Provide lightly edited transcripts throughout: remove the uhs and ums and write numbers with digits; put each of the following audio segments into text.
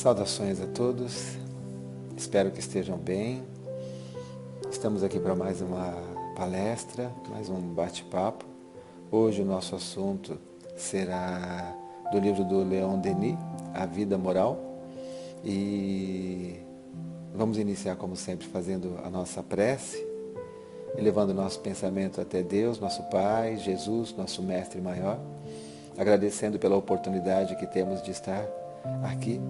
Saudações a todos, espero que estejam bem. Estamos aqui para mais uma palestra, mais um bate-papo. Hoje o nosso assunto será do livro do Leon Denis, A Vida Moral. E vamos iniciar, como sempre, fazendo a nossa prece, elevando o nosso pensamento até Deus, nosso Pai, Jesus, nosso Mestre Maior, agradecendo pela oportunidade que temos de estar aqui,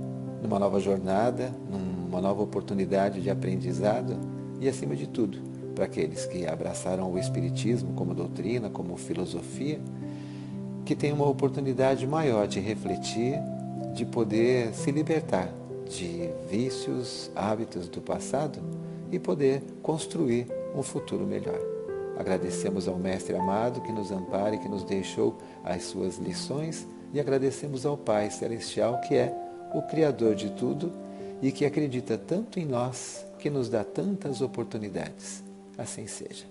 numa nova jornada, numa nova oportunidade de aprendizado e, acima de tudo, para aqueles que abraçaram o Espiritismo como doutrina, como filosofia, que tenham uma oportunidade maior de refletir, de poder se libertar de vícios, hábitos do passado e poder construir um futuro melhor. Agradecemos ao Mestre amado que nos ampara e que nos deixou as suas lições e agradecemos ao Pai Celestial que é o Criador de tudo e que acredita tanto em nós, que nos dá tantas oportunidades. Assim seja.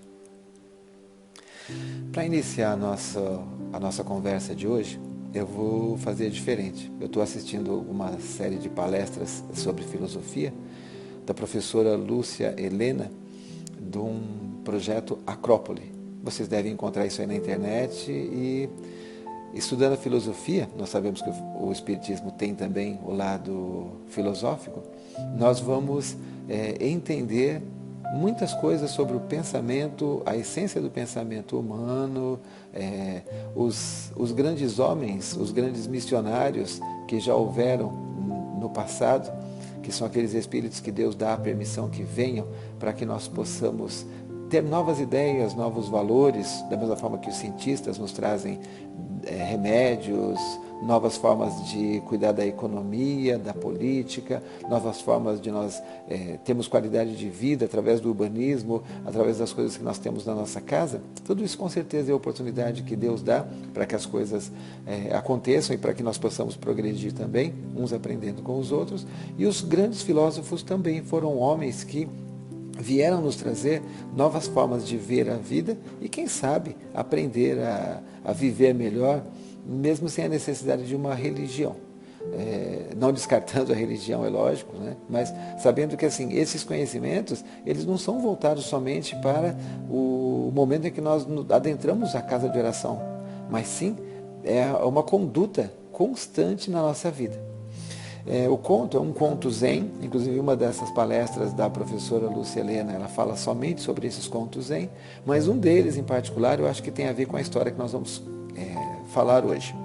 Para iniciar a nossa conversa de hoje, eu vou fazer diferente. Eu estou assistindo uma série de palestras sobre filosofia da professora Lúcia Helena, de um projeto Acrópole. Vocês devem encontrar isso aí na internet e, estudando a filosofia, nós sabemos que o Espiritismo tem também o lado filosófico, nós vamos entender muitas coisas sobre o pensamento, a essência do pensamento humano, os grandes homens, os grandes missionários que já houveram no passado, que são aqueles espíritos que Deus dá a permissão que venham para que nós possamos ter novas ideias, novos valores, da mesma forma que os cientistas nos trazem remédios, novas formas de cuidar da economia, da política, novas formas de nós termos qualidade de vida através do urbanismo, através das coisas que nós temos na nossa casa. Tudo isso com certeza é a oportunidade que Deus dá para que as coisas aconteçam e para que nós possamos progredir também, uns aprendendo com os outros. E os grandes filósofos também foram homens que vieram nos trazer novas formas de ver a vida e, quem sabe, aprender a viver melhor, mesmo sem a necessidade de uma religião. Não descartando a religião, é lógico, né? Mas sabendo que assim, esses conhecimentos, eles não são voltados somente para o momento em que nós adentramos a casa de oração, mas sim é uma conduta constante na nossa vida. O conto é um conto zen, inclusive uma dessas palestras da professora Lúcia Helena, ela fala somente sobre esses contos zen, mas um deles em particular eu acho que tem a ver com a história que nós vamos falar hoje.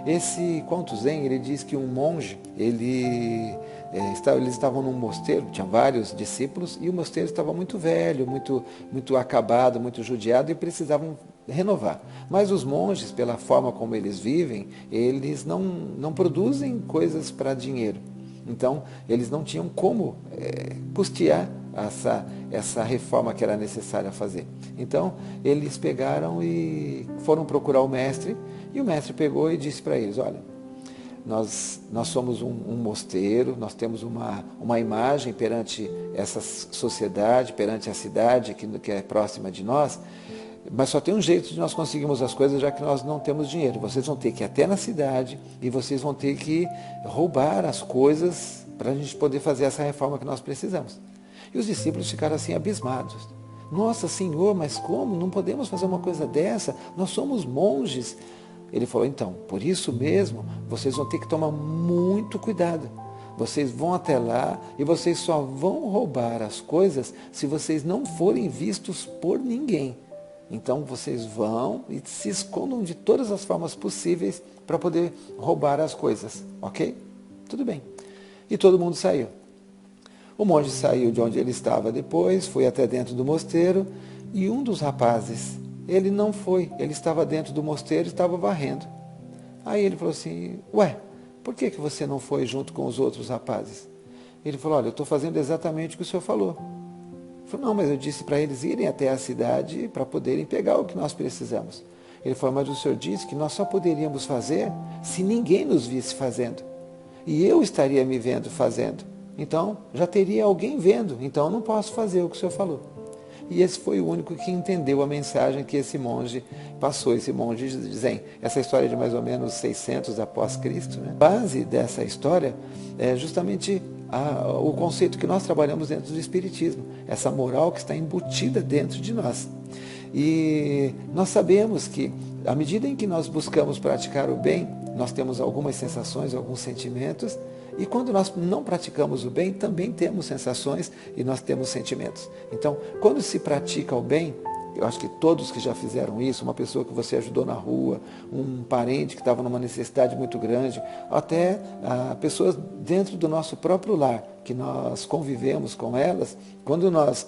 Esse conto zen, ele diz que um monge, eles estavam num mosteiro, tinha vários discípulos, e o mosteiro estava muito velho, muito acabado, muito judiado, e precisavam renovar. Mas os monges, pela forma como eles vivem, eles não produzem coisas para dinheiro. Então, eles não tinham como custear essa reforma que era necessária fazer. Então, eles pegaram e foram procurar o mestre, e o mestre pegou e disse para eles: olha, nós somos um mosteiro, nós temos uma imagem perante essa sociedade, perante a cidade que é próxima de nós, mas só tem um jeito de nós conseguirmos as coisas, já que nós não temos dinheiro. Vocês vão ter que ir até na cidade e vocês vão ter que roubar as coisas para a gente poder fazer essa reforma que nós precisamos. E os discípulos ficaram assim abismados. Nossa, Senhor, mas como? Não podemos fazer uma coisa dessa? Nós somos monges. Ele falou: então, por isso mesmo, vocês vão ter que tomar muito cuidado. Vocês vão até lá e vocês só vão roubar as coisas se vocês não forem vistos por ninguém. Então vocês vão e se escondam de todas as formas possíveis para poder roubar as coisas, ok? Tudo bem. E todo mundo saiu. O monge saiu de onde ele estava depois, foi até dentro do mosteiro, e um dos rapazes, ele não foi, ele estava dentro do mosteiro e estava varrendo. Aí ele falou assim: ué, por que você não foi junto com os outros rapazes? Ele falou: olha, eu estou fazendo exatamente o que o senhor falou. Ele falou: não, mas eu disse para eles irem até a cidade para poderem pegar o que nós precisamos. Ele falou: mas o senhor disse que nós só poderíamos fazer se ninguém nos visse fazendo. E eu estaria me vendo fazendo. Então, já teria alguém vendo. Então, eu não posso fazer o que o senhor falou. E esse foi o único que entendeu a mensagem que esse monge passou, esse monge zen. Essa história de mais ou menos 600 após Cristo, né? A base dessa história é justamente o conceito que nós trabalhamos dentro do Espiritismo, essa moral que está embutida dentro de nós. E nós sabemos que, à medida em que nós buscamos praticar o bem, nós temos algumas sensações, alguns sentimentos, e quando nós não praticamos o bem, também temos sensações e nós temos sentimentos. Então, quando se pratica o bem, eu acho que todos que já fizeram isso, uma pessoa que você ajudou na rua, um parente que estava numa necessidade muito grande, até pessoas dentro do nosso próprio lar, que nós convivemos com elas, quando nós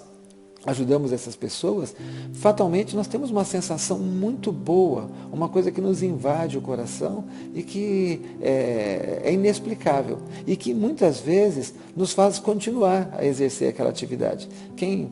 ajudamos essas pessoas, fatalmente nós temos uma sensação muito boa, uma coisa que nos invade o coração e que é inexplicável e que muitas vezes nos faz continuar a exercer aquela atividade. Quem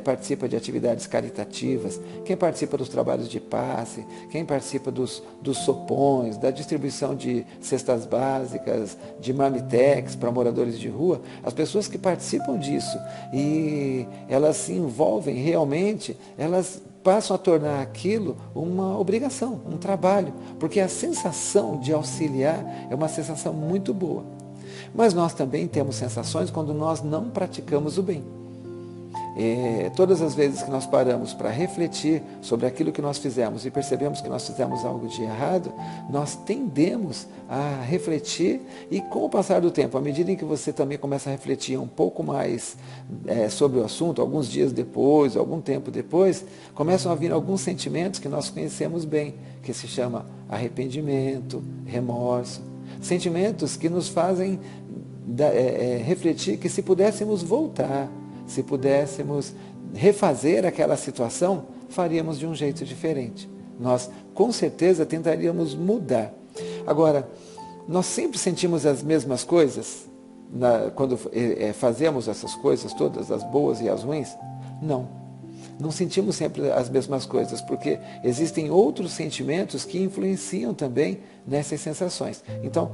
participa de atividades caritativas, quem participa dos trabalhos de passe, quem participa dos sopões, da distribuição de cestas básicas, de marmitex para moradores de rua, as pessoas que participam disso e elas se envolvem realmente, elas passam a tornar aquilo uma obrigação, um trabalho, porque a sensação de auxiliar é uma sensação muito boa. Mas nós também temos sensações quando nós não praticamos o bem. Todas as vezes que nós paramos para refletir sobre aquilo que nós fizemos e percebemos que nós fizemos algo de errado, nós tendemos a refletir e com o passar do tempo, à medida em que você também começa a refletir um pouco mais sobre o assunto, alguns dias depois, algum tempo depois, começam a vir alguns sentimentos que nós conhecemos bem, que se chama arrependimento, remorso, sentimentos que nos fazem refletir que se pudéssemos voltar, se pudéssemos refazer aquela situação, faríamos de um jeito diferente. Nós, com certeza, tentaríamos mudar. Agora, nós sempre sentimos as mesmas coisas quando fazemos essas coisas todas, as boas e as ruins? Não sentimos sempre as mesmas coisas, porque existem outros sentimentos que influenciam também nessas sensações. Então,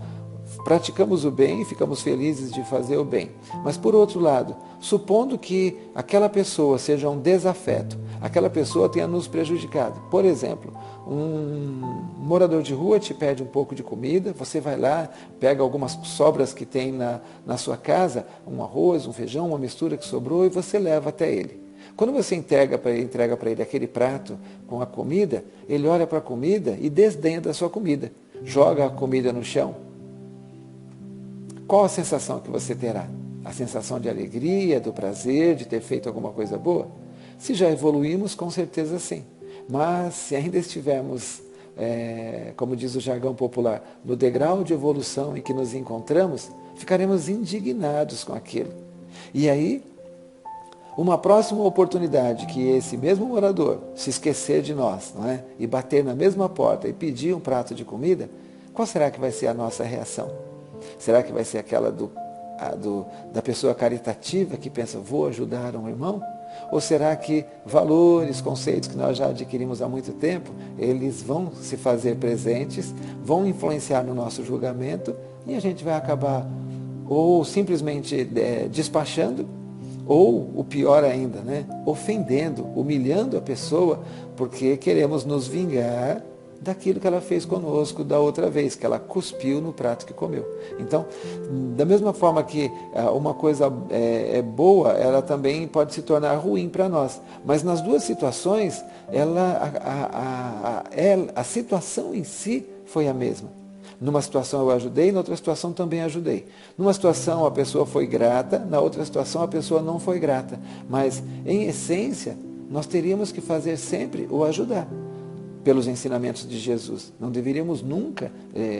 praticamos o bem e ficamos felizes de fazer o bem. Mas, por outro lado, supondo que aquela pessoa seja um desafeto, aquela pessoa tenha nos prejudicado. Por exemplo, um morador de rua te pede um pouco de comida, você vai lá, pega algumas sobras que tem na sua casa, um arroz, um feijão, uma mistura que sobrou e você leva até ele. Quando você entrega para ele aquele prato com a comida, ele olha para a comida e desdenha da sua comida, joga a comida no chão. Qual a sensação que você terá? A sensação de alegria, do prazer, de ter feito alguma coisa boa? Se já evoluímos, com certeza sim. Mas se ainda estivermos, como diz o jargão popular, no degrau de evolução em que nos encontramos, ficaremos indignados com aquilo. E aí, uma próxima oportunidade que esse mesmo morador se esquecer de nós, não é? E bater na mesma porta e pedir um prato de comida, qual será que vai ser a nossa reação? Será que vai ser aquela da pessoa caritativa que pensa, vou ajudar um irmão? Ou será que valores, conceitos que nós já adquirimos há muito tempo, eles vão se fazer presentes, vão influenciar no nosso julgamento e a gente vai acabar ou simplesmente despachando, ou o pior ainda, né, ofendendo, humilhando a pessoa, porque queremos nos vingar daquilo que ela fez conosco da outra vez, que ela cuspiu no prato que comeu. Então, da mesma forma que uma coisa é boa, ela também pode se tornar ruim para nós. Mas nas duas situações, a situação em si foi a mesma. Numa situação eu ajudei, na outra situação também ajudei. Numa situação a pessoa foi grata, na outra situação a pessoa não foi grata. Mas, em essência, nós teríamos que fazer sempre o ajudar. Pelos ensinamentos de Jesus. Não deveríamos nunca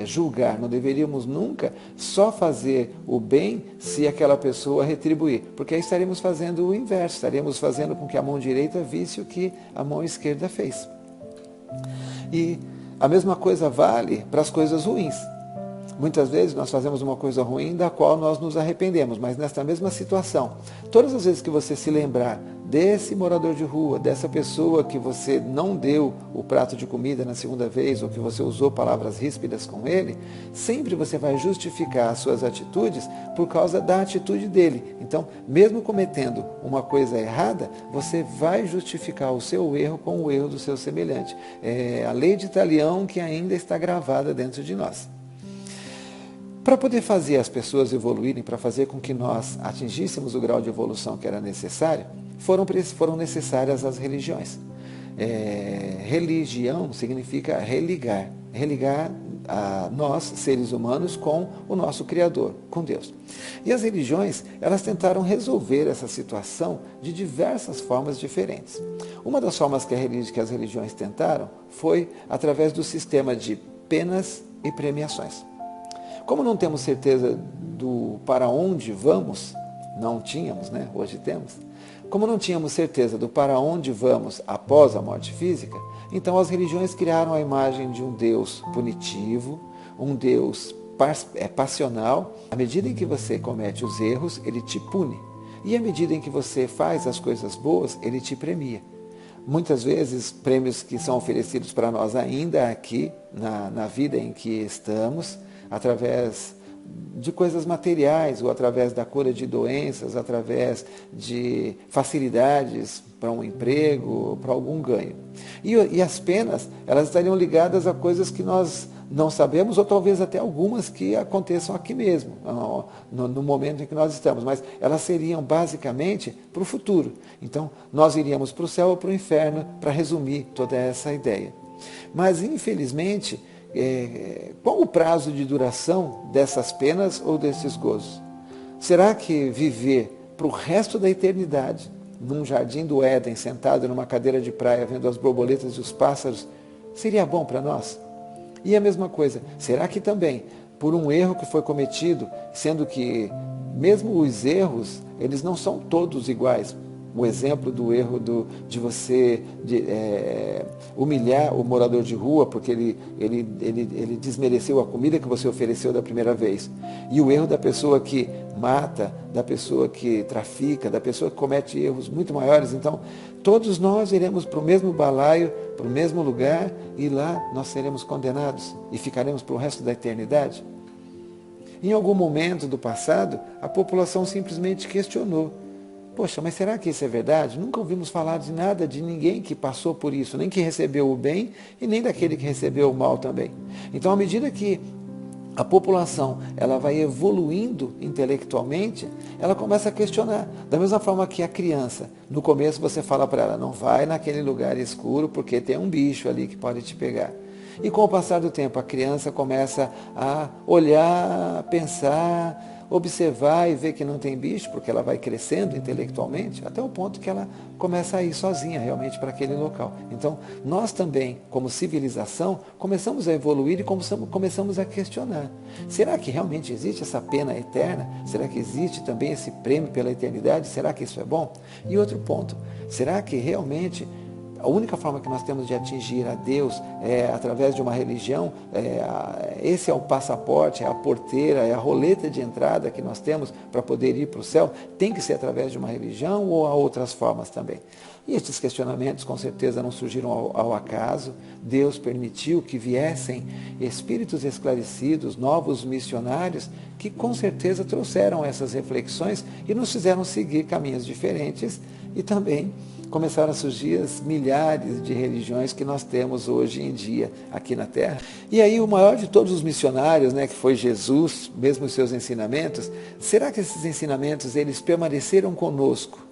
julgar, não deveríamos nunca só fazer o bem se aquela pessoa retribuir, porque aí estaremos fazendo o inverso, estaremos fazendo com que a mão direita visse o que a mão esquerda fez. E a mesma coisa vale para as coisas ruins. Muitas vezes nós fazemos uma coisa ruim da qual nós nos arrependemos, mas nesta mesma situação, todas as vezes que você se lembrar desse morador de rua, dessa pessoa que você não deu o prato de comida na segunda vez, ou que você usou palavras ríspidas com ele, sempre você vai justificar as suas atitudes por causa da atitude dele. Então, mesmo cometendo uma coisa errada, você vai justificar o seu erro com o erro do seu semelhante. É a lei de Talião que ainda está gravada dentro de nós. Para poder fazer as pessoas evoluírem, para fazer com que nós atingíssemos o grau de evolução que era necessário, foram necessárias as religiões. Religião significa religar. Religar a nós, seres humanos, com o nosso Criador, com Deus. E as religiões, elas tentaram resolver essa situação de diversas formas diferentes. Uma das formas que as religiões tentaram foi através do sistema de penas e premiações. Como não temos certeza do para onde vamos, não tínhamos, né? Hoje temos. Como não tínhamos certeza do para onde vamos após a morte física, então as religiões criaram a imagem de um Deus punitivo, um Deus passional. À medida em que você comete os erros, ele te pune. E à medida em que você faz as coisas boas, ele te premia. Muitas vezes, prêmios que são oferecidos para nós ainda aqui, na vida em que estamos, através de coisas materiais, ou através da cura de doenças, através de facilidades para um emprego, para algum ganho. E as penas, elas estariam ligadas a coisas que nós não sabemos, ou talvez até algumas que aconteçam aqui mesmo, no momento em que nós estamos, mas elas seriam basicamente para o futuro. Então, nós iríamos para o céu ou para o inferno, para resumir toda essa ideia. Mas, infelizmente, qual o prazo de duração dessas penas ou desses gozos? Será que viver para o resto da eternidade, num jardim do Éden, sentado numa cadeira de praia, vendo as borboletas e os pássaros, seria bom para nós? E a mesma coisa, será que também, por um erro que foi cometido, sendo que mesmo os erros, eles não são todos iguais? O exemplo do erro de você humilhar o morador de rua porque ele desmereceu a comida que você ofereceu da primeira vez. E o erro da pessoa que mata, da pessoa que trafica, da pessoa que comete erros muito maiores. Então, todos nós iremos para o mesmo balaio, para o mesmo lugar, e lá nós seremos condenados e ficaremos para o resto da eternidade. Em algum momento do passado, a população simplesmente questionou: poxa, mas será que isso é verdade? Nunca ouvimos falar de nada de ninguém que passou por isso, nem que recebeu o bem e nem daquele que recebeu o mal também. Então, à medida que a população ela vai evoluindo intelectualmente, ela começa a questionar. Da mesma forma que a criança, no começo você fala para ela: não vai naquele lugar escuro porque tem um bicho ali que pode te pegar. E com o passar do tempo, a criança começa a olhar, a pensar, observar e ver que não tem bicho, porque ela vai crescendo intelectualmente, até o ponto que ela começa a ir sozinha realmente para aquele local. Então, nós também, como civilização, começamos a evoluir e começamos a questionar. Será que realmente existe essa pena eterna? Será que existe também esse prêmio pela eternidade? Será que isso é bom? E outro ponto, será que realmente a única forma que nós temos de atingir a Deus é através de uma religião? Esse é o passaporte, é a porteira, é a roleta de entrada que nós temos para poder ir para o céu? Tem que ser através de uma religião ou há outras formas também? E estes questionamentos com certeza não surgiram ao acaso. Deus permitiu que viessem espíritos esclarecidos, novos missionários, que com certeza trouxeram essas reflexões e nos fizeram seguir caminhos diferentes, e também começaram a surgir as milhares de religiões que nós temos hoje em dia aqui na Terra. E aí o maior de todos os missionários, né, que foi Jesus, mesmo os seus ensinamentos, será que esses ensinamentos eles permaneceram conosco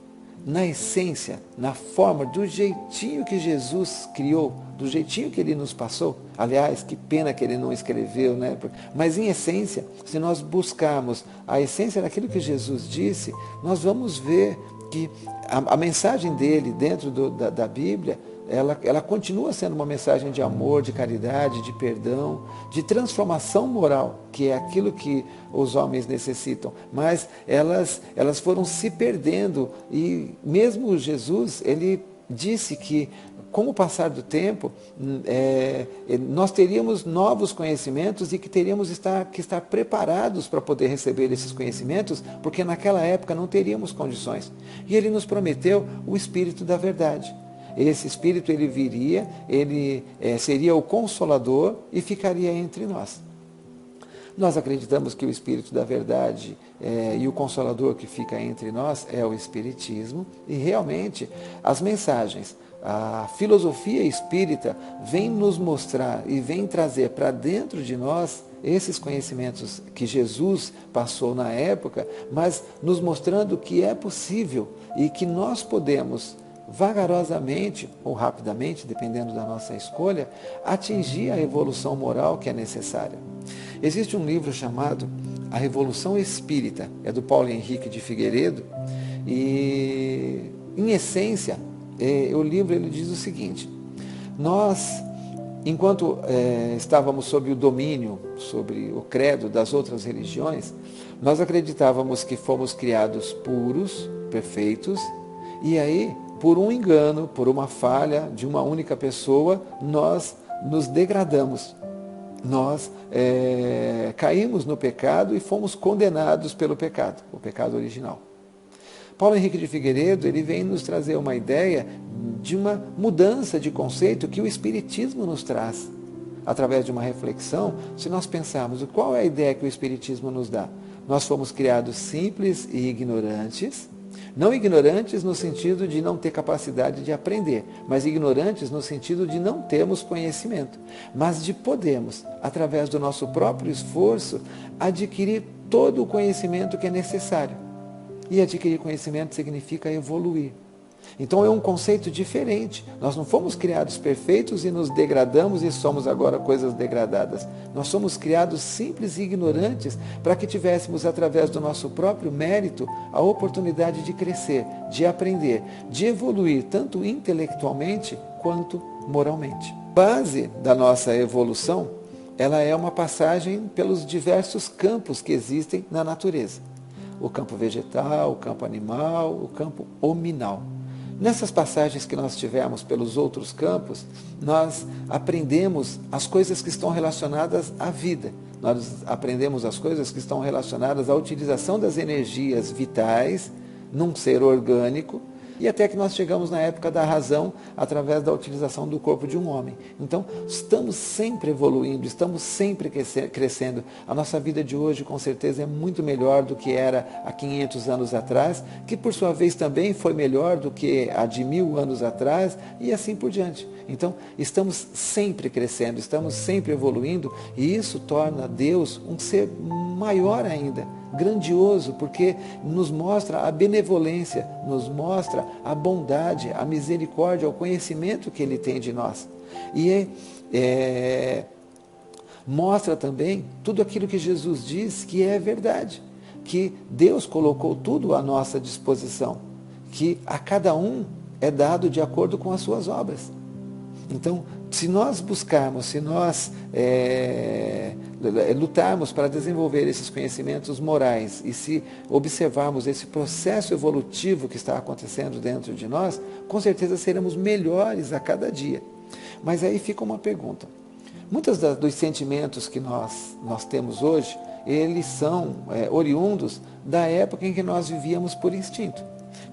na essência, na forma, do jeitinho que Jesus criou, do jeitinho que ele nos passou? Aliás, que pena que ele não escreveu, né? Mas em essência, se nós buscarmos a essência daquilo que Jesus disse, nós vamos ver que a mensagem dele dentro da Bíblia, ela continua sendo uma mensagem de amor, de caridade, de perdão, de transformação moral, que é aquilo que os homens necessitam. Mas elas foram se perdendo, e mesmo Jesus, ele disse que, com o passar do tempo, nós teríamos novos conhecimentos e que teríamos que estar preparados para poder receber esses conhecimentos, porque naquela época não teríamos condições. E ele nos prometeu o Espírito da verdade. Esse Espírito ele viria, ele seria o Consolador e ficaria entre nós. Nós acreditamos que o Espírito da verdade e o Consolador que fica entre nós é o Espiritismo, e realmente as mensagens, a filosofia espírita vem nos mostrar e vem trazer para dentro de nós esses conhecimentos que Jesus passou na época, mas nos mostrando que é possível e que nós podemos vagarosamente ou rapidamente, dependendo da nossa escolha, atingir a evolução moral que é necessária. Existe um livro chamado A Revolução Espírita, é do Paulo Henrique de Figueiredo, e, em essência, o livro ele diz o seguinte: nós, enquanto estávamos sob o domínio, sobre o credo das outras religiões, nós acreditávamos que fomos criados puros, perfeitos, e aí, por um engano, por uma falha de uma única pessoa, nós nos degradamos. Nós caímos no pecado e fomos condenados pelo pecado, o pecado original. Paulo Henrique de Figueiredo ele vem nos trazer uma ideia de uma mudança de conceito que o Espiritismo nos traz. Através de uma reflexão, se nós pensarmos qual é a ideia que o Espiritismo nos dá. Nós fomos criados simples e ignorantes, não ignorantes no sentido de não ter capacidade de aprender, mas ignorantes no sentido de não termos conhecimento, mas de podermos, através do nosso próprio esforço, adquirir todo o conhecimento que é necessário. E adquirir conhecimento significa evoluir. Então é um conceito diferente. Nós não fomos criados perfeitos e nos degradamos e somos agora coisas degradadas. Nós somos criados simples e ignorantes para que tivéssemos, através do nosso próprio mérito, a oportunidade de crescer, de aprender, de evoluir, tanto intelectualmente quanto moralmente. A base da nossa evolução, ela é uma passagem pelos diversos campos que existem na natureza. O campo vegetal, o campo animal, o campo hominal. Nessas passagens que nós tivemos pelos outros campos, nós aprendemos as coisas que estão relacionadas à vida. Nós aprendemos as coisas que estão relacionadas à utilização das energias vitais num ser orgânico, e até que nós chegamos na época da razão, através da utilização do corpo de um homem. Então, estamos sempre evoluindo, estamos sempre crescendo. A nossa vida de hoje, com certeza, é muito melhor do que era há 500 anos atrás, que por sua vez também foi melhor do que há de 1000 anos atrás, e assim por diante. Então, estamos sempre crescendo, estamos sempre evoluindo, e isso torna Deus um ser maior ainda, grandioso, porque nos mostra a benevolência, nos mostra a bondade, a misericórdia, o conhecimento que Ele tem de nós. E mostra também tudo aquilo que Jesus diz que é verdade, que Deus colocou tudo à nossa disposição, que a cada um é dado de acordo com as suas obras. Então, se nós buscarmos, se nós lutarmos para desenvolver esses conhecimentos morais e se observarmos esse processo evolutivo que está acontecendo dentro de nós, com certeza seremos melhores a cada dia. Mas aí fica uma pergunta. Muitos dos sentimentos que nós temos hoje, eles são oriundos da época em que nós vivíamos por instinto.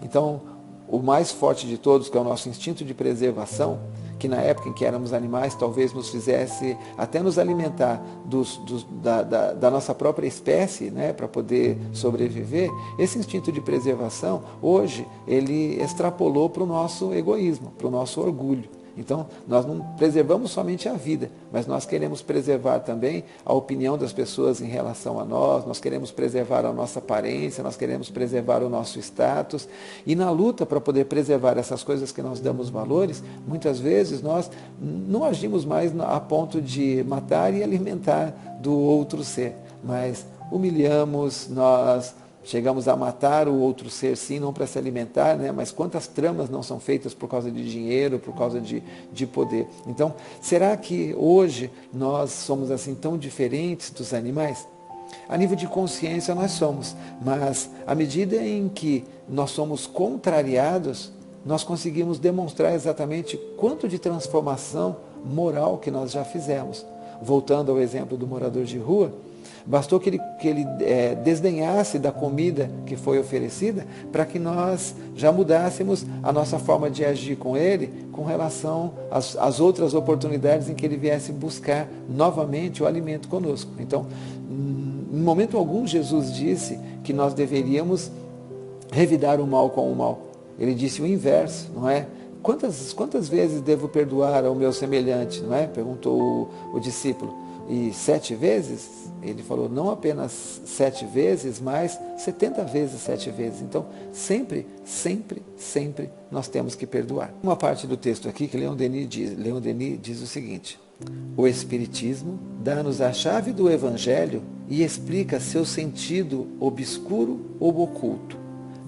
Então, o mais forte de todos, que é o nosso instinto de preservação, que na época em que éramos animais talvez nos fizesse até nos alimentar da nossa própria espécie, né, para poder sobreviver, esse instinto de preservação, hoje, ele extrapolou para o nosso egoísmo, para o nosso orgulho. Então, nós não preservamos somente a vida, mas nós queremos preservar também a opinião das pessoas em relação a nós, nós queremos preservar a nossa aparência, nós queremos preservar o nosso status. E na luta para poder preservar essas coisas que nós damos valores, muitas vezes nós não agimos mais a ponto de matar e alimentar do outro ser, mas humilhamos, nós chegamos a matar o outro ser, sim, não para se alimentar, né? Mas quantas tramas não são feitas por causa de dinheiro, por causa de poder. Então, será que hoje nós somos assim tão diferentes dos animais? A nível de consciência nós somos, mas à medida em que nós somos contrariados, nós conseguimos demonstrar exatamente quanto de transformação moral que nós já fizemos. Voltando ao exemplo do morador de rua, bastou que ele desdenhasse da comida que foi oferecida para que nós já mudássemos a nossa forma de agir com ele com relação às outras oportunidades em que ele viesse buscar novamente o alimento conosco. Então, em momento algum, Jesus disse que nós deveríamos revidar o mal com o mal. Ele disse o inverso, não é? Quantas vezes devo perdoar ao meu semelhante, não é? Perguntou o discípulo. E 7 vezes? Ele falou, não apenas 7 vezes, mas 70 vezes 7 vezes. Então, sempre, sempre, sempre nós temos que perdoar. Uma parte do texto aqui que Leon Denis diz o seguinte: o Espiritismo dá-nos a chave do Evangelho e explica seu sentido obscuro ou oculto.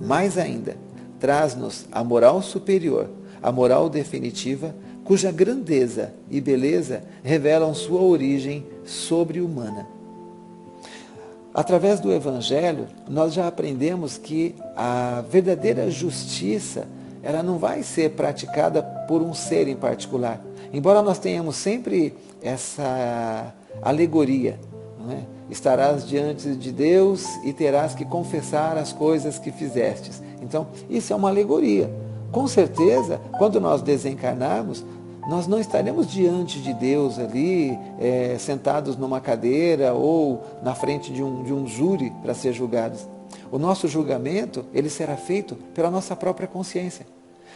Mais ainda, traz-nos a moral superior, a moral definitiva, cuja grandeza e beleza revelam sua origem sobre-humana. Através do Evangelho, nós já aprendemos que a verdadeira justiça, ela não vai ser praticada por um ser em particular. Embora nós tenhamos sempre essa alegoria, não é? Estarás diante de Deus e terás que confessar as coisas que fizestes. Então, isso é uma alegoria. Com certeza, quando nós desencarnarmos, nós não estaremos diante de Deus ali, sentados numa cadeira ou na frente de um júri para ser julgados. O nosso julgamento, ele será feito pela nossa própria consciência.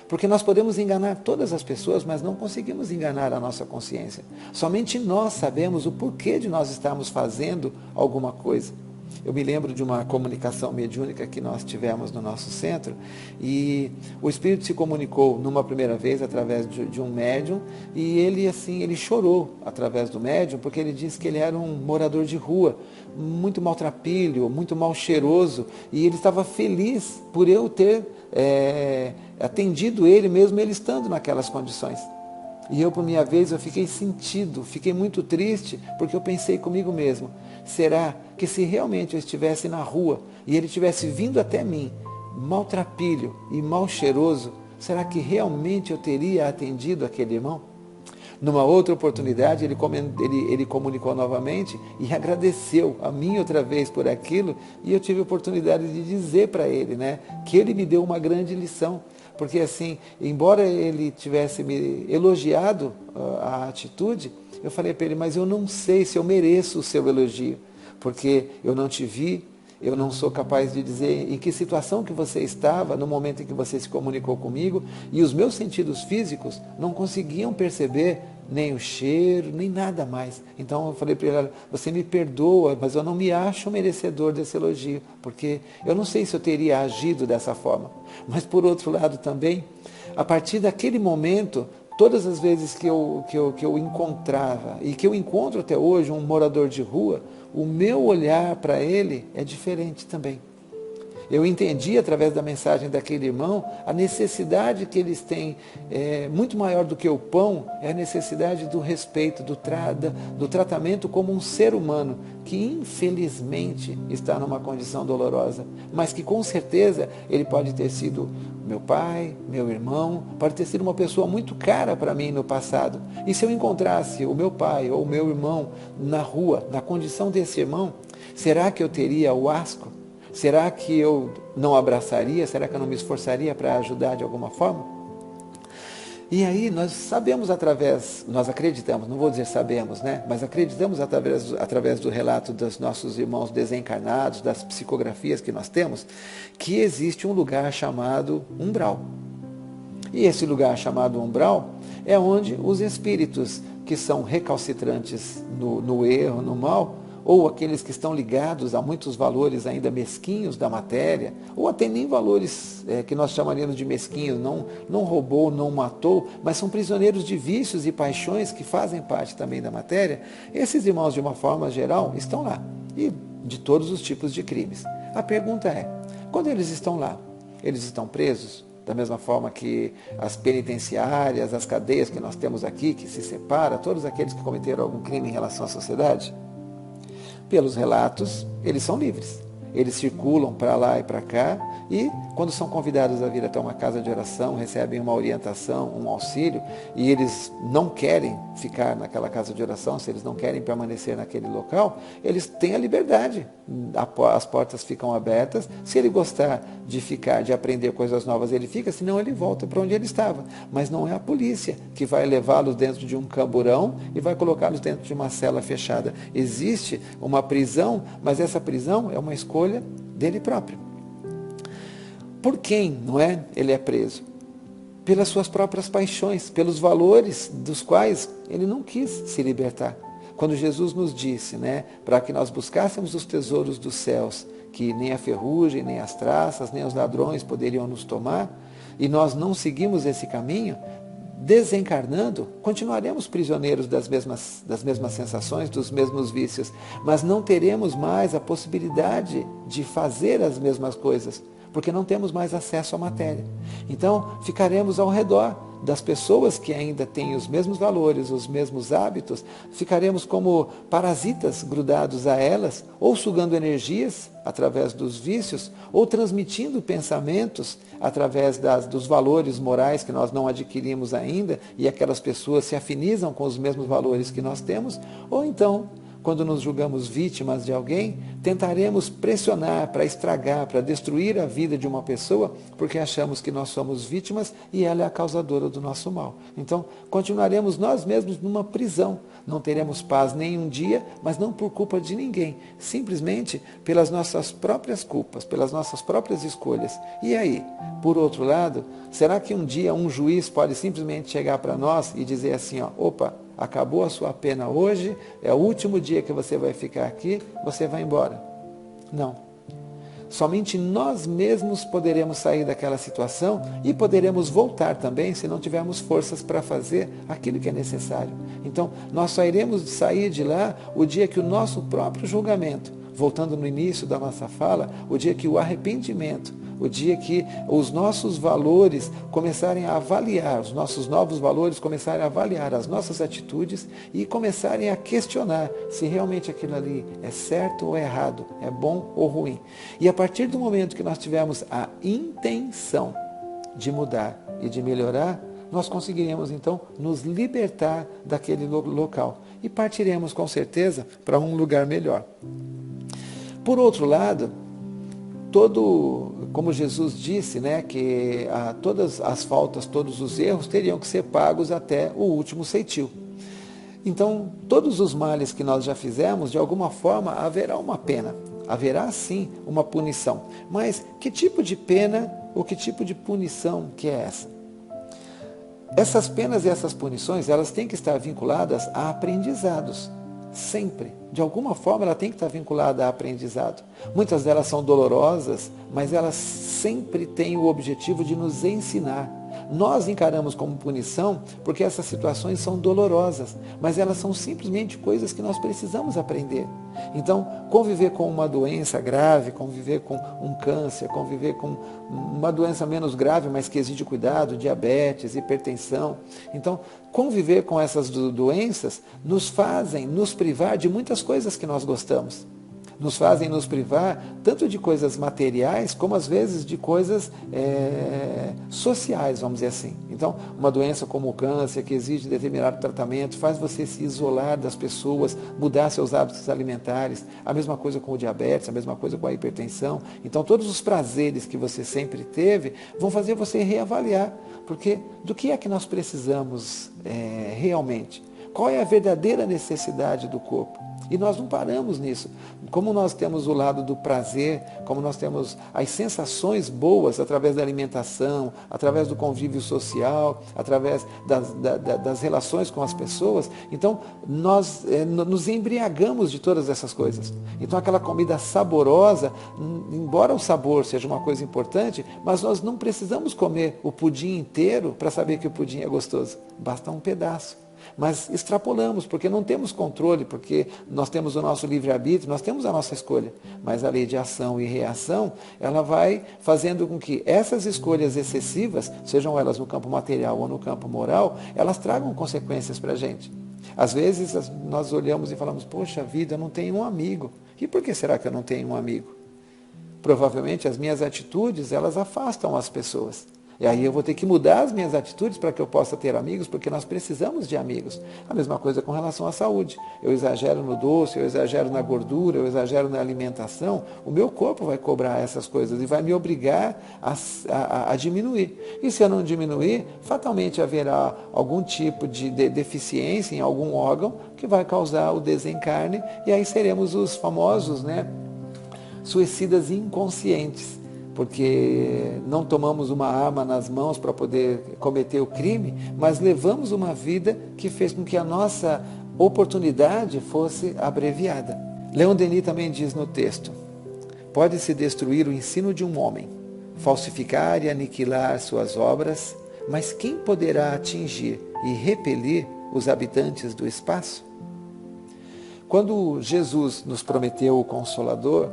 Porque nós podemos enganar todas as pessoas, mas não conseguimos enganar a nossa consciência. Somente nós sabemos o porquê de nós estarmos fazendo alguma coisa. Eu me lembro de uma comunicação mediúnica que nós tivemos no nosso centro e o espírito se comunicou numa primeira vez através de um médium e ele chorou através do médium porque ele disse que ele era um morador de rua, muito maltrapilho, muito mal cheiroso e ele estava feliz por eu ter atendido ele mesmo ele estando naquelas condições. E eu, por minha vez, eu fiquei sentido, fiquei muito triste, porque eu pensei comigo mesmo, será que se realmente eu estivesse na rua e ele tivesse vindo até mim, maltrapilho e mal cheiroso, será que realmente eu teria atendido aquele irmão? Numa outra oportunidade, ele comunicou novamente e agradeceu a mim outra vez por aquilo, e eu tive a oportunidade de dizer para ele, né, que ele me deu uma grande lição. Porque assim, embora ele tivesse me elogiado a atitude, eu falei para ele, mas eu não sei se eu mereço o seu elogio, porque eu não te vi, eu não sou capaz de dizer em que situação que você estava no momento em que você se comunicou comigo, e os meus sentidos físicos não conseguiam perceber nem o cheiro, nem nada mais. Então eu falei para ele, olha, você me perdoa, mas eu não me acho merecedor desse elogio, porque eu não sei se eu teria agido dessa forma. Mas por outro lado também, a partir daquele momento, todas as vezes que eu encontrava, e que eu encontro até hoje um morador de rua, o meu olhar para ele é diferente também. Eu entendi através da mensagem daquele irmão a necessidade que eles têm, muito maior do que o pão, é a necessidade do respeito, do tratamento como um ser humano que infelizmente está numa condição dolorosa, mas que com certeza ele pode ter sido meu pai, meu irmão, pode ter sido uma pessoa muito cara para mim no passado. E se eu encontrasse o meu pai ou o meu irmão na rua, na condição desse irmão, será que eu teria o asco? Será que eu não abraçaria? Será que eu não me esforçaria para ajudar de alguma forma? E aí nós sabemos nós acreditamos, não vou dizer sabemos, né? Mas acreditamos através do relato dos nossos irmãos desencarnados, das psicografias que nós temos, que existe um lugar chamado umbral. E esse lugar chamado umbral é onde os espíritos que são recalcitrantes no erro, no mal, ou aqueles que estão ligados a muitos valores ainda mesquinhos da matéria, ou até nem valores que nós chamaríamos de mesquinhos, não roubou, não matou, mas são prisioneiros de vícios e paixões que fazem parte também da matéria, esses irmãos, de uma forma geral, estão lá, e de todos os tipos de crimes. A pergunta é, quando eles estão lá, eles estão presos? Da mesma forma que as penitenciárias, as cadeias que nós temos aqui, que se separa, todos aqueles que cometeram algum crime em relação à sociedade? Pelos relatos, eles são livres. eles circulam para lá e para cá, e quando são convidados a vir até uma casa de oração, recebem uma orientação, um auxílio, e eles não querem ficar naquela casa de oração, se eles não querem permanecer naquele local, eles têm a liberdade, as portas ficam abertas, se ele gostar de ficar, de aprender coisas novas, ele fica, senão ele volta para onde ele estava. Mas não é a polícia que vai levá-los dentro de um camburão e vai colocá-los dentro de uma cela fechada. Existe uma prisão, mas essa prisão é uma escolha dele próprio. Por quem, não é? Ele é preso? Pelas suas próprias paixões, pelos valores dos quais ele não quis se libertar. Quando Jesus nos disse, né, para que nós buscássemos os tesouros dos céus, que nem a ferrugem, nem as traças, nem os ladrões poderiam nos tomar, e nós não seguimos esse caminho, desencarnando, continuaremos prisioneiros das mesmas sensações, dos mesmos vícios, mas não teremos mais a possibilidade de fazer as mesmas coisas, porque não temos mais acesso à matéria. Então, ficaremos ao redor das pessoas que ainda têm os mesmos valores, os mesmos hábitos, ficaremos como parasitas grudados a elas, ou sugando energias através dos vícios, ou transmitindo pensamentos através dos valores morais que nós não adquirimos ainda, e aquelas pessoas se afinizam com os mesmos valores que nós temos, ou então, quando nos julgamos vítimas de alguém, tentaremos pressionar para estragar, para destruir a vida de uma pessoa, porque achamos que nós somos vítimas e ela é a causadora do nosso mal. Então, continuaremos nós mesmos numa prisão. Não teremos paz nem um dia, mas não por culpa de ninguém, simplesmente pelas nossas próprias culpas, pelas nossas próprias escolhas. E aí, por outro lado, será que um dia um juiz pode simplesmente chegar para nós e dizer assim, ó, opa, acabou a sua pena hoje, é o último dia que você vai ficar aqui, você vai embora? Não. Somente nós mesmos poderemos sair daquela situação e poderemos voltar também se não tivermos forças para fazer aquilo que é necessário. Então, nós só iremos sair de lá o dia que o nosso próprio julgamento, voltando no início da nossa fala, o dia que o arrependimento, o dia que os nossos valores começarem a avaliar, os nossos novos valores começarem a avaliar as nossas atitudes e começarem a questionar se realmente aquilo ali é certo ou errado, é bom ou ruim. E a partir do momento que nós tivermos a intenção de mudar e de melhorar, nós conseguiremos então nos libertar daquele local e partiremos com certeza para um lugar melhor. Por outro lado, como Jesus disse, né, que todas as faltas, todos os erros teriam que ser pagos até o último ceitil. Então, todos os males que nós já fizemos, de alguma forma, haverá uma pena. Haverá sim uma punição. Mas que tipo de pena ou que tipo de punição que é essa? Essas penas e essas punições, elas têm que estar vinculadas a aprendizados. Sempre. De alguma forma ela tem que estar vinculada a aprendizado. Muitas delas são dolorosas, mas elas sempre têm o objetivo de nos ensinar. Nós encaramos como punição porque essas situações são dolorosas, mas elas são simplesmente coisas que nós precisamos aprender. Então, conviver com uma doença grave, conviver com um câncer, conviver com uma doença menos grave, mas que exige cuidado, diabetes, hipertensão. Então, conviver com essas doenças nos fazem nos privar de muitas coisas que nós gostamos. Nos fazem nos privar tanto de coisas materiais, como às vezes de coisas sociais, vamos dizer assim. Então, uma doença como o câncer, que exige determinado tratamento, faz você se isolar das pessoas, mudar seus hábitos alimentares. A mesma coisa com o diabetes, a mesma coisa com a hipertensão. Então, todos os prazeres que você sempre teve vão fazer você reavaliar. Porque do que é que nós precisamos realmente? Qual é a verdadeira necessidade do corpo? E nós não paramos nisso. Como nós temos o lado do prazer, como nós temos as sensações boas através da alimentação, através do convívio social, através das relações com as pessoas, então nós nos embriagamos de todas essas coisas. Então aquela comida saborosa, embora o sabor seja uma coisa importante, mas nós não precisamos comer o pudim inteiro para saber que o pudim é gostoso. Basta um pedaço. Mas extrapolamos, porque não temos controle, porque nós temos o nosso livre-arbítrio, nós temos a nossa escolha. Mas a lei de ação e reação, ela vai fazendo com que essas escolhas excessivas, sejam elas no campo material ou no campo moral, elas tragam consequências para a gente. Às vezes nós olhamos e falamos, poxa vida, eu não tenho um amigo. E por que será que eu não tenho um amigo? provavelmente as minhas atitudes, elas afastam as pessoas. E aí eu vou ter que mudar as minhas atitudes para que eu possa ter amigos, porque nós precisamos de amigos. A mesma coisa com relação à saúde. Eu exagero no doce, eu exagero na gordura, eu exagero na alimentação, o meu corpo vai cobrar essas coisas e vai me obrigar a diminuir. E se eu não diminuir, fatalmente haverá algum tipo de deficiência em algum órgão que vai causar o desencarne, e aí seremos os famosos, suicidas inconscientes, porque não tomamos uma arma nas mãos para poder cometer o crime, mas levamos uma vida que fez com que a nossa oportunidade fosse abreviada. Leon Denis também diz no texto: pode-se destruir o ensino de um homem, falsificar e aniquilar suas obras, mas quem poderá atingir e repelir os habitantes do espaço? Quando Jesus nos prometeu o Consolador,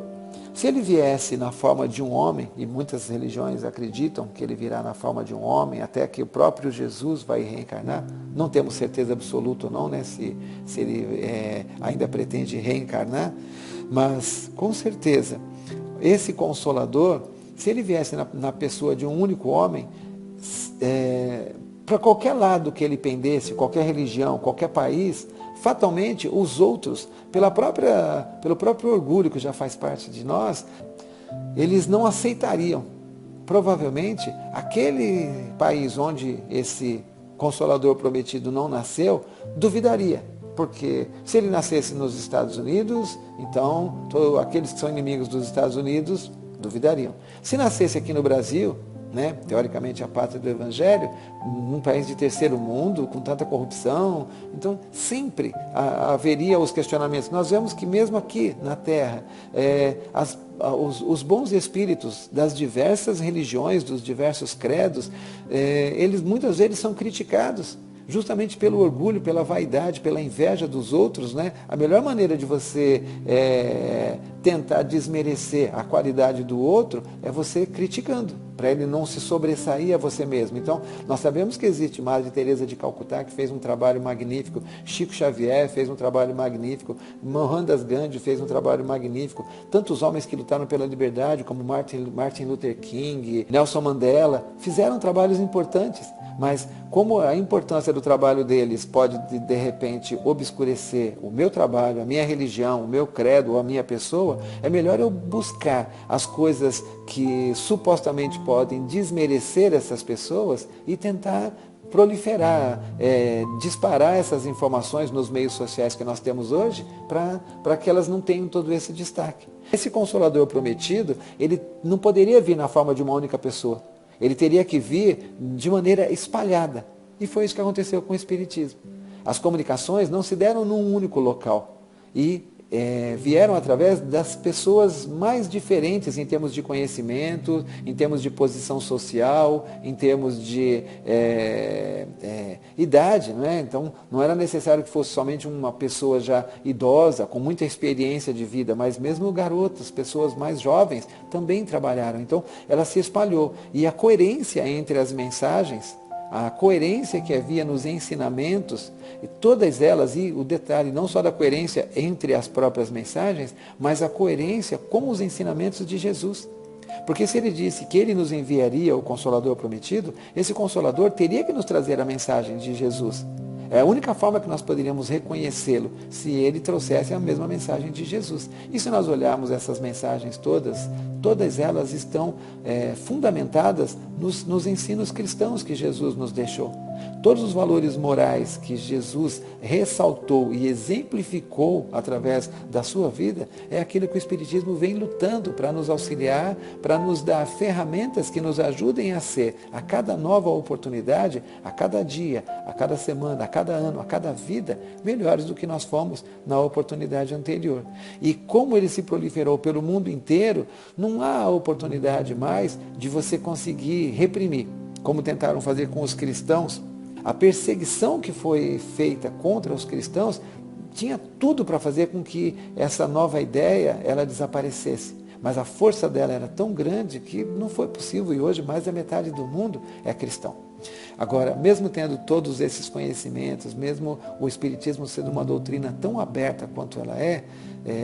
se ele viesse na forma de um homem, e muitas religiões acreditam que ele virá na forma de um homem, até que o próprio Jesus vai reencarnar, não temos certeza absoluta ou não, se ele ainda pretende reencarnar, mas com certeza, esse Consolador, se ele viesse na pessoa de um único homem, para qualquer lado que ele pendesse, qualquer religião, qualquer país, fatalmente os outros, pelo próprio orgulho que já faz parte de nós, eles não aceitariam. Provavelmente, aquele país onde esse Consolador prometido não nasceu, duvidaria. Porque se ele nascesse nos Estados Unidos, então aqueles que são inimigos dos Estados Unidos duvidariam. Se nascesse aqui no Brasil, teoricamente a pátria do Evangelho, num país de terceiro mundo, com tanta corrupção, então sempre haveria os questionamentos. Nós vemos que mesmo aqui na Terra, os bons espíritos das diversas religiões, dos diversos credos, muitas vezes são criticados, justamente pelo orgulho, pela vaidade, pela inveja dos outros. A melhor maneira de você tentar desmerecer a qualidade do outro é você criticando, para ele não se sobressair a você mesmo. Então, nós sabemos que existe Madre Teresa de Calcutá, que fez um trabalho magnífico, Chico Xavier fez um trabalho magnífico, Mohandas Gandhi fez um trabalho magnífico, tantos homens que lutaram pela liberdade, como Martin Luther King, Nelson Mandela, fizeram trabalhos importantes, mas como a importância do trabalho deles pode, de repente, obscurecer o meu trabalho, a minha religião, o meu credo, ou a minha pessoa, é melhor eu buscar as coisas que supostamente podem desmerecer essas pessoas e tentar proliferar, disparar essas informações nos meios sociais que nós temos hoje, para que elas não tenham todo esse destaque. Esse Consolador prometido, ele não poderia vir na forma de uma única pessoa. Ele teria que vir de maneira espalhada. E foi isso que aconteceu com o Espiritismo. As comunicações não se deram num único local. E vieram através das pessoas mais diferentes em termos de conhecimento, em termos de posição social, em termos de idade. Então, não era necessário que fosse somente uma pessoa já idosa, com muita experiência de vida, mas mesmo garotas, pessoas mais jovens, também trabalharam. Então, ela se espalhou. E a coerência entre as mensagens, a coerência que havia nos ensinamentos, e todas elas, e o detalhe não só da coerência entre as próprias mensagens, mas a coerência com os ensinamentos de Jesus. Porque se ele disse que ele nos enviaria o Consolador prometido, esse Consolador teria que nos trazer a mensagem de Jesus. É a única forma que nós poderíamos reconhecê-lo, se ele trouxesse a mesma mensagem de Jesus. E se nós olharmos essas mensagens todas elas estão fundamentadas nos ensinos cristãos que Jesus nos deixou. Todos os valores morais que Jesus ressaltou e exemplificou através da sua vida, é aquilo que o Espiritismo vem lutando para nos auxiliar, para nos dar ferramentas que nos ajudem a ser, a cada nova oportunidade, a cada dia, a cada semana, a cada ano, a cada vida, melhores do que nós fomos na oportunidade anterior. E como ele se proliferou pelo mundo inteiro, não há oportunidade mais de você conseguir reprimir, como tentaram fazer com os cristãos. A perseguição que foi feita contra os cristãos tinha tudo para fazer com que essa nova ideia ela desaparecesse. Mas a força dela era tão grande que não foi possível, e hoje mais da metade do mundo é cristão. Agora, mesmo tendo todos esses conhecimentos, mesmo o Espiritismo sendo uma doutrina tão aberta quanto ela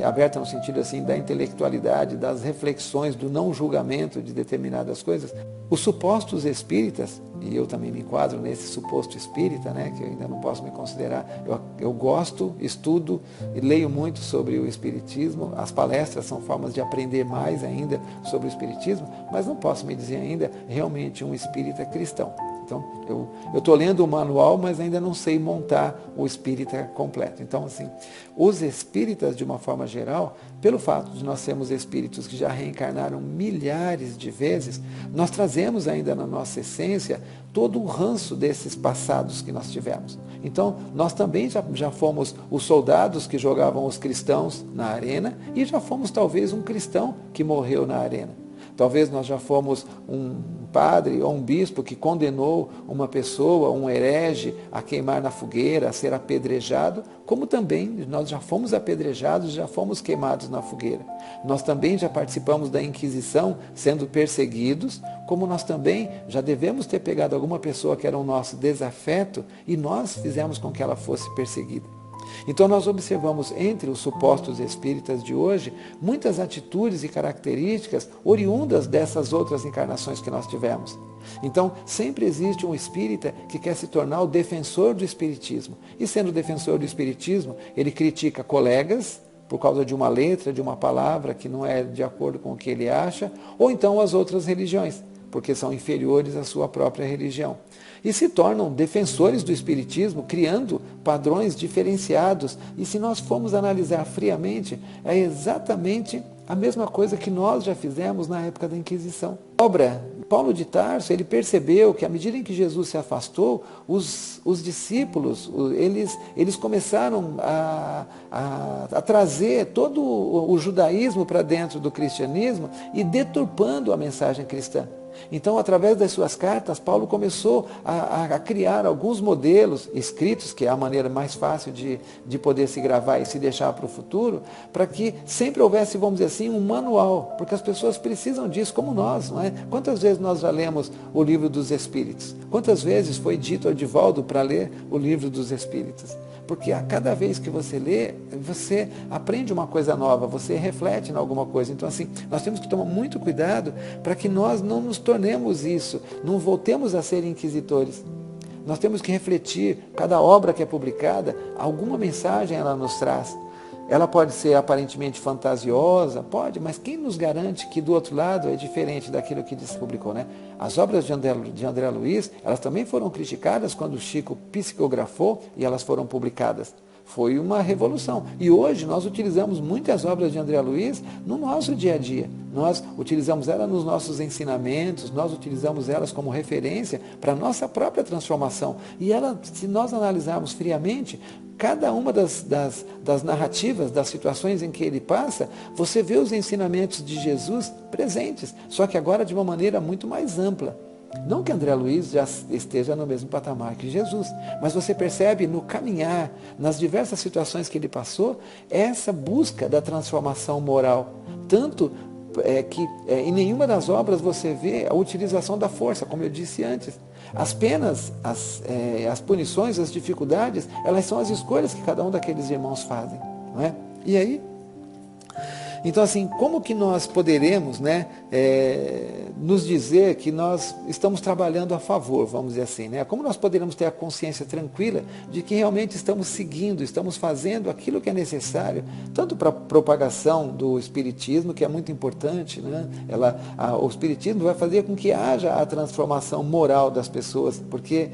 aberta no sentido assim da intelectualidade, das reflexões, do não julgamento de determinadas coisas, os supostos espíritas, e eu também me enquadro nesse suposto espírita, né, que eu ainda não posso me considerar, eu gosto, estudo e leio muito sobre o Espiritismo, as palestras são formas de aprender mais ainda sobre o Espiritismo, mas não posso me dizer ainda realmente um espírita cristão. Então, eu estou lendo o manual, mas ainda não sei montar o espírita completo. Então, assim, os espíritas, de uma forma geral, pelo fato de nós sermos espíritos que já reencarnaram milhares de vezes, nós trazemos ainda na nossa essência todo o ranço desses passados que nós tivemos. Então, nós também já fomos os soldados que jogavam os cristãos na arena e já fomos talvez um cristão que morreu na arena. Talvez nós já fomos um padre ou um bispo que condenou uma pessoa, um herege, a queimar na fogueira, a ser apedrejado, como também nós já fomos apedrejados, já fomos queimados na fogueira. Nós também já participamos da Inquisição, sendo perseguidos, como nós também já devemos ter pegado alguma pessoa que era o nosso desafeto e nós fizemos com que ela fosse perseguida. Então nós observamos entre os supostos espíritas de hoje muitas atitudes e características oriundas dessas outras encarnações que nós tivemos. Então sempre existe um espírita que quer se tornar o defensor do espiritismo. E sendo defensor do espiritismo, ele critica colegas por causa de uma letra, de uma palavra que não é de acordo com o que ele acha, ou então as outras religiões, porque são inferiores à sua própria religião. E se tornam defensores do espiritismo, criando padrões diferenciados. E se nós formos analisar friamente, é exatamente a mesma coisa que nós já fizemos na época da Inquisição. A obra, Paulo de Tarso, ele percebeu que à medida em que Jesus se afastou, os discípulos, eles começaram a trazer todo o judaísmo para dentro do cristianismo e deturpando a mensagem cristã. Então, através das suas cartas, Paulo começou a criar alguns modelos escritos, que é a maneira mais fácil de poder se gravar e se deixar para o futuro, para que sempre houvesse, vamos dizer assim, um manual, porque as pessoas precisam disso, como nós, não é? Quantas vezes nós já lemos o livro dos Espíritos? Quantas vezes foi dito ao Divaldo para ler o livro dos Espíritos? Porque a cada vez que você lê, você aprende uma coisa nova, você reflete em alguma coisa. Então, assim, nós temos que tomar muito cuidado para que nós não nos tornemos isso, não voltemos a ser inquisitores. Nós temos que refletir, cada obra que é publicada, alguma mensagem ela nos traz. Ela pode ser aparentemente fantasiosa, pode, mas quem nos garante que do outro lado é diferente daquilo que se publicou, né? As obras de André Luiz, elas também foram criticadas quando Chico psicografou e elas foram publicadas. Foi uma revolução. E hoje nós utilizamos muitas obras de André Luiz no nosso dia a dia. Nós utilizamos elas nos nossos ensinamentos, nós utilizamos elas como referência para a nossa própria transformação. E ela, se nós analisarmos friamente, cada uma das narrativas, das situações em que ele passa, você vê os ensinamentos de Jesus presentes, só que agora de uma maneira muito mais ampla. Não que André Luiz já esteja no mesmo patamar que Jesus, mas você percebe no caminhar, nas diversas situações que ele passou, essa busca da transformação moral. Tanto que em nenhuma das obras você vê a utilização da força, como eu disse antes. As penas, as punições, as dificuldades, elas são as escolhas que cada um daqueles irmãos fazem, não é? E aí, então assim, como que nós poderemos, né, nos dizer que nós estamos trabalhando a favor, vamos dizer assim, né? Como nós poderemos ter a consciência tranquila de que realmente estamos seguindo, estamos fazendo aquilo que é necessário, tanto para a propagação do Espiritismo, que é muito importante, né? O Espiritismo vai fazer com que haja a transformação moral das pessoas, porque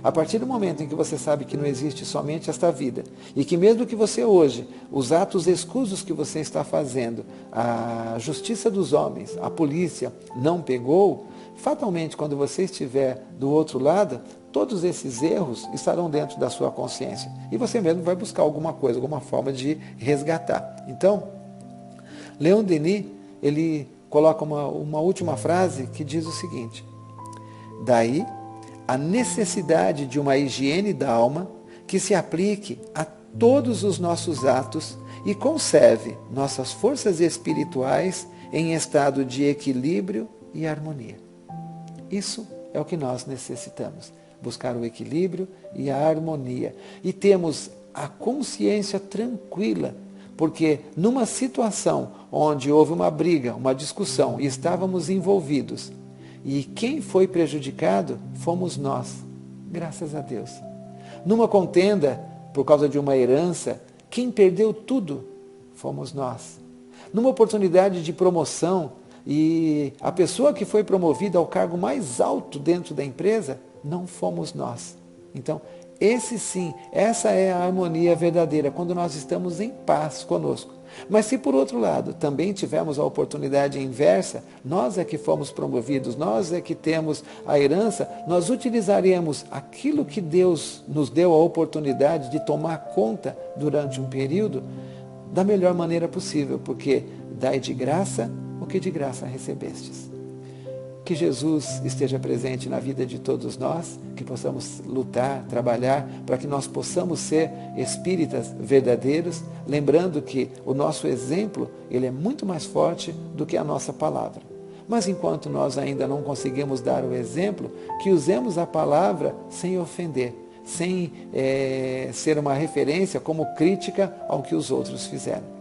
a partir do momento em que você sabe que não existe somente esta vida, e que mesmo que você hoje, os atos escusos que você está fazendo, a justiça dos homens, a polícia não pegou, fatalmente quando você estiver do outro lado, todos esses erros estarão dentro da sua consciência. E você mesmo vai buscar alguma coisa, alguma forma de resgatar. Então, Leon Denis, ele coloca uma última frase que diz o seguinte: daí a necessidade de uma higiene da alma que se aplique a todos os nossos atos e conserve nossas forças espirituais em estado de equilíbrio e harmonia. Isso é o que nós necessitamos. Buscar o equilíbrio e a harmonia. E temos a consciência tranquila, porque numa situação onde houve uma briga, uma discussão e estávamos envolvidos, e quem foi prejudicado fomos nós, graças a Deus. Numa contenda, por causa de uma herança, quem perdeu tudo fomos nós. Numa oportunidade de promoção, e a pessoa que foi promovida ao cargo mais alto dentro da empresa, não fomos nós. Então, essa é a harmonia verdadeira, quando nós estamos em paz conosco. Mas se por outro lado também tivermos a oportunidade inversa, nós é que fomos promovidos, nós é que temos a herança, nós utilizaremos aquilo que Deus nos deu a oportunidade de tomar conta durante um período da melhor maneira possível, porque dai de graça o que de graça recebestes. Que Jesus esteja presente na vida de todos nós, que possamos lutar, trabalhar, para que nós possamos ser espíritas verdadeiros, lembrando que o nosso exemplo, ele é muito mais forte do que a nossa palavra. Mas enquanto nós ainda não conseguimos dar o exemplo, que usemos a palavra sem ofender, sem ser uma referência como crítica ao que os outros fizeram.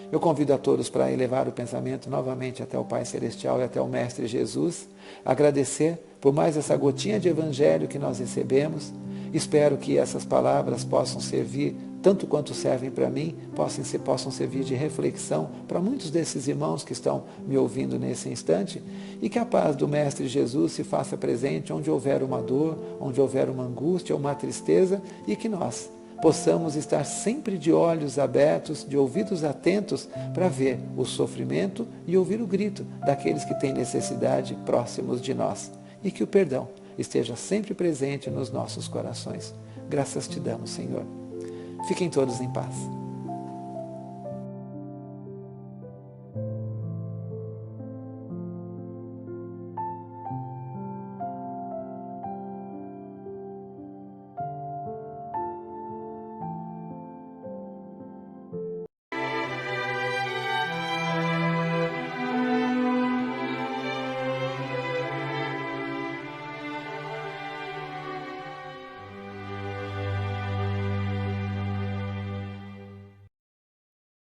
Eu convido a todos para elevar o pensamento novamente até o Pai Celestial e até o Mestre Jesus, agradecer por mais essa gotinha de Evangelho que nós recebemos. Espero que essas palavras possam servir, tanto quanto servem para mim, possam servir de reflexão para muitos desses irmãos que estão me ouvindo nesse instante, e que a paz do Mestre Jesus se faça presente onde houver uma dor, onde houver uma angústia, uma tristeza, e que nós possamos estar sempre de olhos abertos, de ouvidos atentos para ver o sofrimento e ouvir o grito daqueles que têm necessidade próximos de nós. E que o perdão esteja sempre presente nos nossos corações. Graças te damos, Senhor. Fiquem todos em paz.